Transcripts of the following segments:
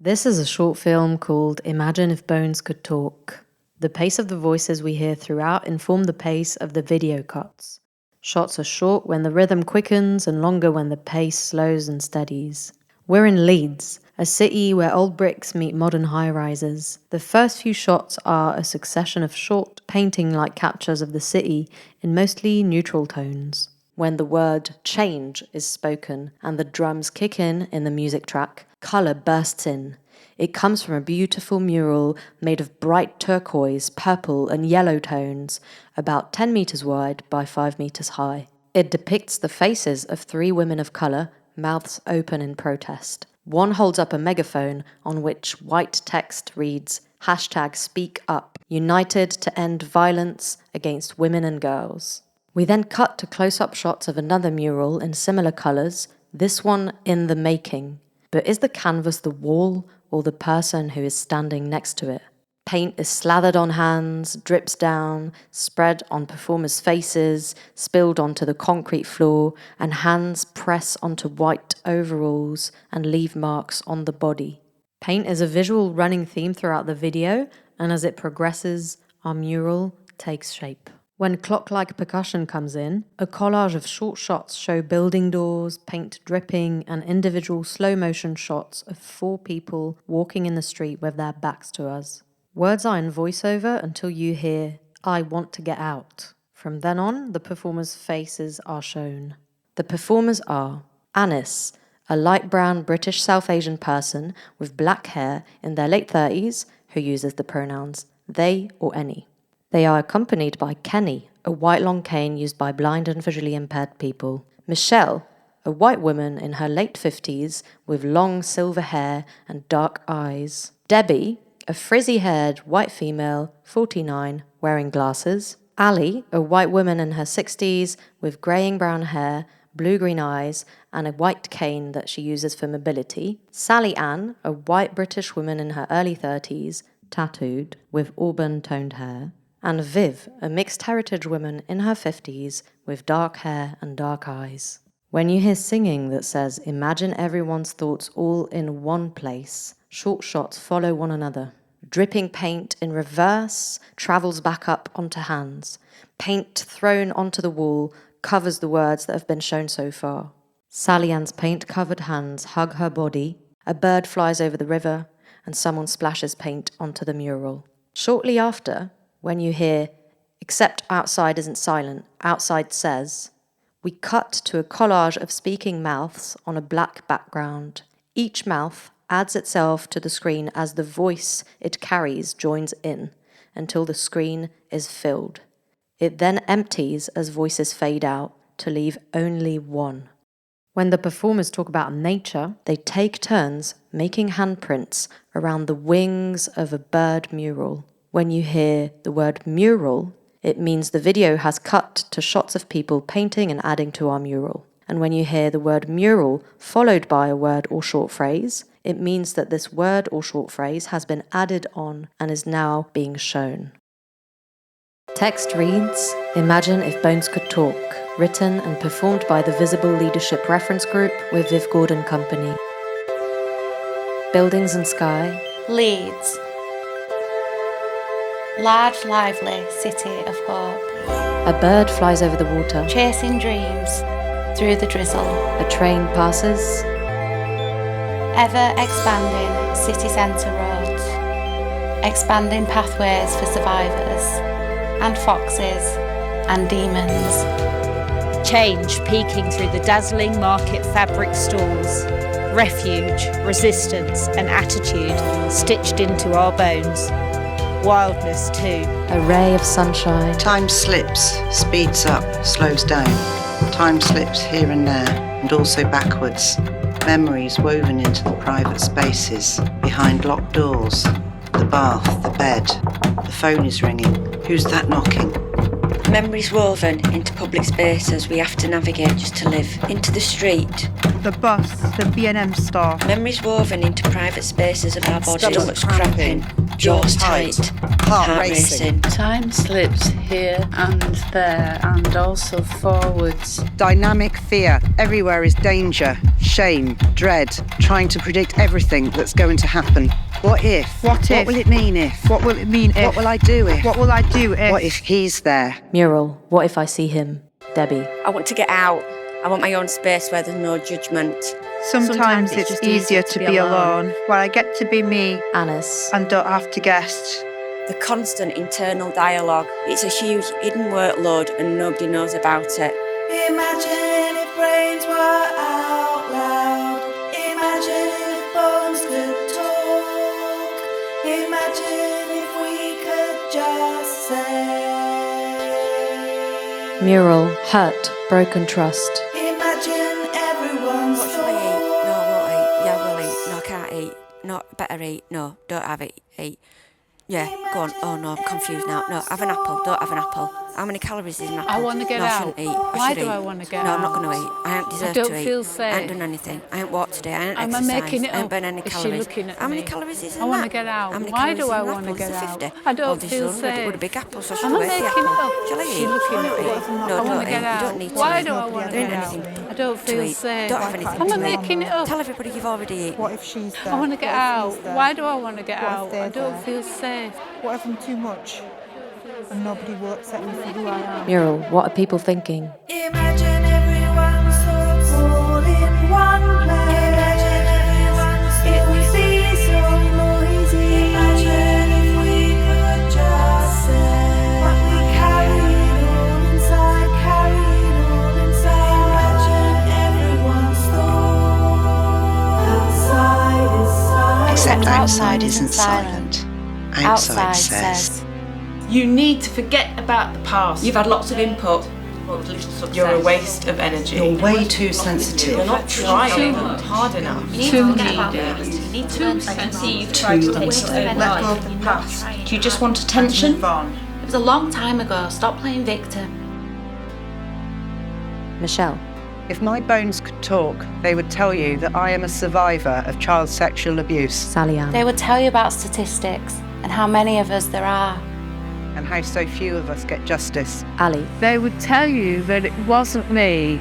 This is a short film called Imagine If Bones Could Talk. The pace of the voices we hear throughout inform the pace of the video cuts. Shots are short when the rhythm quickens and longer when the pace slows and steadies. We're in Leeds, a city where old bricks meet modern high-rises. The first few shots are a succession of short, painting-like captures of the city in mostly neutral tones. When the word change is spoken and the drums kick in the music track, colour bursts in. It comes from a beautiful mural made of bright turquoise, purple and yellow tones, about 10 metres wide by 5 metres high. It depicts the faces of 3 women of colour, mouths open in protest. One holds up a megaphone on which white text reads #SpeakUp, united to end violence against women and girls. We then cut to close-up shots of another mural in similar colours, this one in the making. But is the canvas the wall or the person who is standing next to it? Paint is slathered on hands, drips down, spread on performers' faces, spilled onto the concrete floor, and hands press onto white overalls and leave marks on the body. Paint is a visual running theme throughout the video, and as it progresses, our mural takes shape. When clock-like percussion comes in, a collage of short shots show building doors, paint dripping, and individual slow-motion shots of 4 people walking in the street with their backs to us. Words are in voiceover until you hear, "I want to get out." From then on, the performers' faces are shown. The performers are Anis, a light brown British South Asian person with black hair in their late 30s who uses the pronouns they or any. They are accompanied by Kenny, a white long cane used by blind and visually impaired people. Michelle, a white woman in her late 50s with long silver hair and dark eyes. Debbie, a frizzy-haired white female, 49, wearing glasses. Ali, a white woman in her 60s with greying brown hair, blue-green eyes, and a white cane that she uses for mobility. Sally Ann, a white British woman in her early 30s, tattooed, with auburn-toned hair. And Viv, a mixed heritage woman in her 50s with dark hair and dark eyes. When you hear singing that says, "Imagine everyone's thoughts all in one place," short shots follow one another. Dripping paint in reverse travels back up onto hands. Paint thrown onto the wall covers the words that have been shown so far. Sally Ann's paint-covered hands hug her body, a bird flies over the river, and someone splashes paint onto the mural. Shortly after, when you hear, "Except outside isn't silent, outside says," we cut to a collage of speaking mouths on a black background. Each mouth adds itself to the screen as the voice it carries joins in, until the screen is filled. It then empties as voices fade out to leave only one. When the performers talk about nature, they take turns making handprints around the wings of a bird mural. When you hear the word mural, it means the video has cut to shots of people painting and adding to our mural. And when you hear the word mural followed by a word or short phrase, it means that this word or short phrase has been added on and is now being shown. Text reads, "Imagine If Bones Could Talk," written and performed by the Visible Leadership Reference Group with Viv Gordon Company. Buildings and Sky. Leeds. Large, lively city of hope. A bird flies over the water. Chasing dreams through the drizzle. A train passes. Ever-expanding city centre roads. Expanding pathways for survivors. And foxes. And demons. Change peeking through the dazzling market fabric stalls. Refuge, resistance and attitude stitched into our bones. Wildness too. A ray of sunshine. Time slips, speeds up, slows down. Time slips here and there, and also backwards. Memories woven into the private spaces, behind locked doors. The bath, the bed. The phone is ringing. Who's that knocking? Memories woven into public spaces we have to navigate just to live. Into the street. The bus, the B&M staff. Memories woven into private spaces of our bodies. Stomachs cramping, jaws tight, heart racing. Time slips here and there and also forwards. Dynamic fear. Everywhere is danger. Shame, dread, trying to predict everything that's going to happen. What if? What if? What will it mean if? What will it mean if? What will I do if? What will I do if? What if he's there? Mural, what if I see him? Debbie. I want to get out. I want my own space where there's no judgment. Sometimes it's just easier to be alone, where I get to be me Anis. and don't have to guess. The constant internal dialogue. It's a huge hidden workload and nobody knows about it. Imagine if brains were out loud. Imagine if bones could talk. Imagine if we could just say. Mural, hurt, broken trust. Imagine everyone's What shall I eat? No, I won't eat. Yeah, I will eat. No, I can't eat. No, better eat. No, don't have it. Eat. Yeah, go on. Oh no, I'm confused now. No, have an apple. Don't have an apple. How many calories is an apple? I want to get no, out. I shouldn't eat. Why should do eat. I want to get No, out? I'm not going to eat. I ain't deserved I don't to eat. feel I safe. ain't done anything. I ain't walked today. I ain't Am I exercised. making it I ain't up? burned any Is she calories. looking at How many me? calories is in I want that? to get out. How many Why calories do is I in an want to apple? get It's a out? 50. I don't Oh, this feel is it would a safe. big apple, so Am she'll I eat the making it apple. up? Shall I Is eat? she looking Why at not me? eat? No, I don't want to eat. get You out. don't need to Why eat. do I want to There ain't get out? anything I don't to feel eat. safe. Don't have anything Am I to eat. making it up? Tell everybody you've already eaten. What if she's there? I want to get out. Why do I want to get What if out? they're I don't there? feel safe. What if I'm too much? And nobody will accept me for who I am? Mural, what are people thinking? Imagine everyone's thoughts all in one place. Imagine everyone's it would be so noisy. Imagine if we could just say what we carried all inside, carried all inside. Imagine everyone's thoughts. Outside is silent. Except Outside outside isn't isn't silent. Outside says. You need to forget about the past. You've had lots of input. You're a waste of energy. You're way too sensitive. You're not trying hard enough. Too needy. Too sensitive. Too Let go of the past. Do you just want attention? Move on. It was a long time ago. Stop playing victim. Michelle. If my bones could talk, they would tell you that I am a survivor of child sexual abuse Sally Ann. They would tell you about statistics and how many of us there are. and how so few of us get justice. Ali. They would tell you that it wasn't me.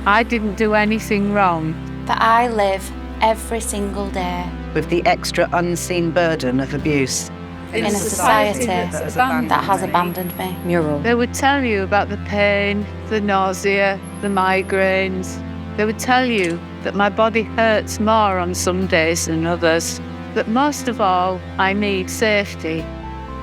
I didn't do anything wrong. That I live every single day With the extra unseen burden of abuse. in a society abandoned that has me. abandoned me. Mural. They would tell you about the pain, the nausea, the migraines. They would tell you that my body hurts more on some days than others. But most of all, I need safety,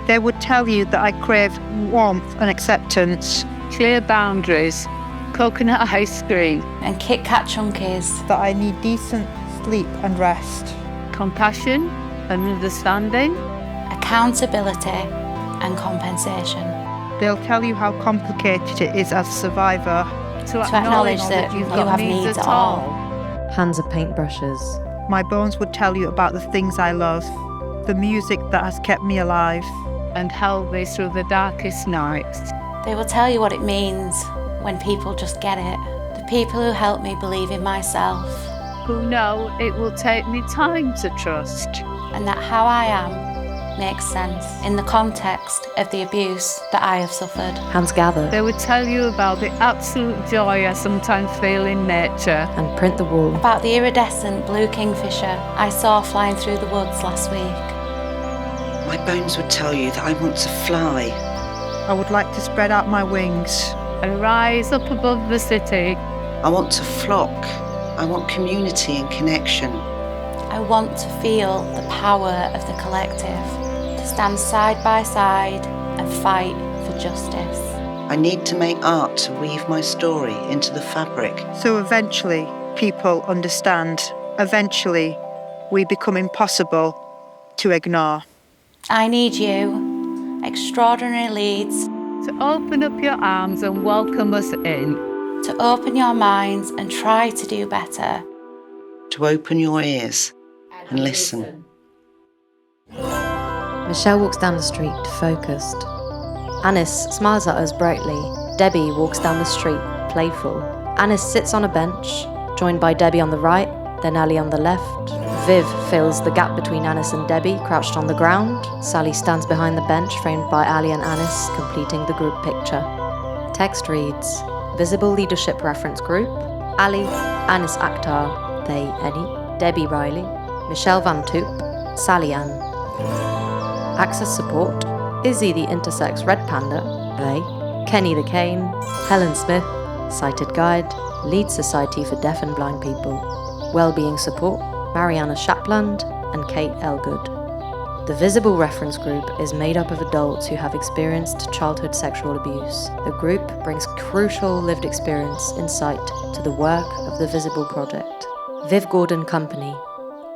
They would tell you that I crave warmth and acceptance, clear boundaries, coconut ice cream, And Kit Kat Chunkies. that I need decent sleep and rest. compassion and understanding. Accountability and compensation. They'll tell you how complicated it is as a survivor. To acknowledge that you've you got have needs needs at at all. all. Hands of paintbrushes. My bones would tell you about the things I love, the music that has kept me alive. And held me through the darkest nights. They will tell you what it means when people just get it. The people who help me believe in myself Who know it will take me time to trust. and that how I am makes sense in the context of the abuse that I have suffered. Hands gather. They would tell you about the absolute joy I sometimes feel in nature. And print the wall. About the iridescent blue kingfisher I saw flying through the woods last week. My bones would tell you that I want to fly. I would like to spread out my wings. And rise up above the city. I want to flock. I want community and connection. I want to feel the power of the collective, to stand side by side and fight for justice. I need to make art to weave my story into the fabric. So eventually, people understand. Eventually, we become impossible to ignore. I need you, extraordinary leads, To open up your arms and welcome us in. to open your minds and try to do better. To open your ears and listen. Michelle walks down the street, focused. Anis smiles at us brightly. Debbie walks down the street, playful. Anis sits on a bench, joined by Debbie on the right, then Ali on the left. Viv fills the gap between Anis and Debbie, crouched on the ground. Sally stands behind the bench, framed by Ali and Anis, completing the group picture. Text reads, Visible Leadership Reference Group, Ali, Anis Akhtar, they, Eddie, Debbie Riley, Michelle Van Toop, Sally Ann. Access support, Izzy the Intersex Red Panda, they, Kenny the Cane, Helen Smith, Sighted Guide, Leeds Society for Deaf and Blind People. Wellbeing support, Mariana Shapland and Kate Elgood. The Visible Reference Group is made up of adults who have experienced childhood sexual abuse. The group brings crucial lived experience insight to the work of the Visible Project. Viv Gordon Company.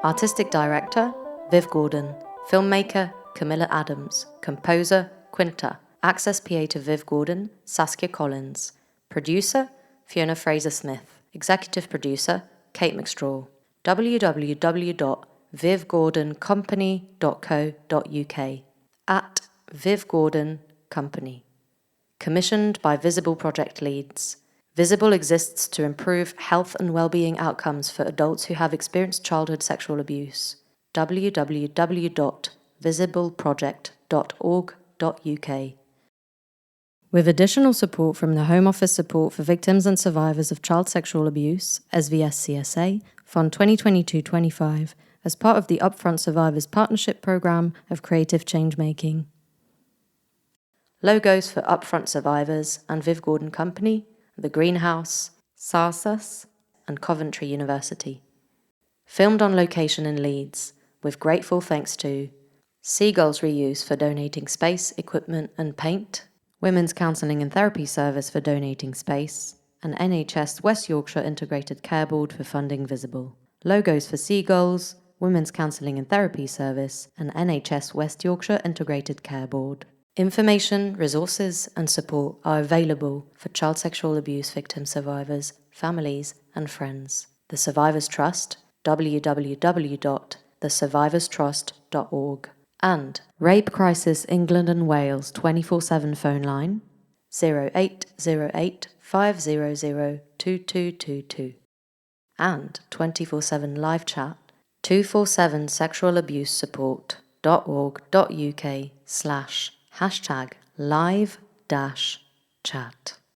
Artistic Director, Viv Gordon. Filmmaker, Camilla Adams. Composer, Quinta. Access PA to Viv Gordon, Saskia Collins. Producer, Fiona Fraser-Smith. Executive Producer, Kate McStraw. www.vivgordoncompany.co.uk @ Viv Gordon Company. Commissioned by Visible Project Leeds. Visible exists to improve health and well-being outcomes for adults who have experienced childhood sexual abuse. www.visibleproject.org.uk. With additional support from the Home Office Support for Victims and Survivors of Child Sexual Abuse, SVS-CSA, Fund 2022-25, as part of the Upfront Survivors Partnership Programme of Creative Changemaking. Logos for Upfront Survivors and Viv Gordon Company, The Greenhouse, SARSUS, and Coventry University. Filmed on location in Leeds, with grateful thanks to Seagulls Reuse for donating space, equipment and paint, Women's Counselling and Therapy Service for donating space, and NHS West Yorkshire Integrated Care Board for funding Visible. Logos for Seagulls, Women's Counselling and Therapy Service, and NHS West Yorkshire Integrated Care Board. Information, resources and support are available for child sexual abuse victim survivors, families and friends. The Survivors Trust, www.thesurvivorstrust.org. And Rape Crisis England and Wales 24/7 phone line 0808 500 2222 and 24/7 live chat 247sexualabusesupport.org.uk/#live-chat.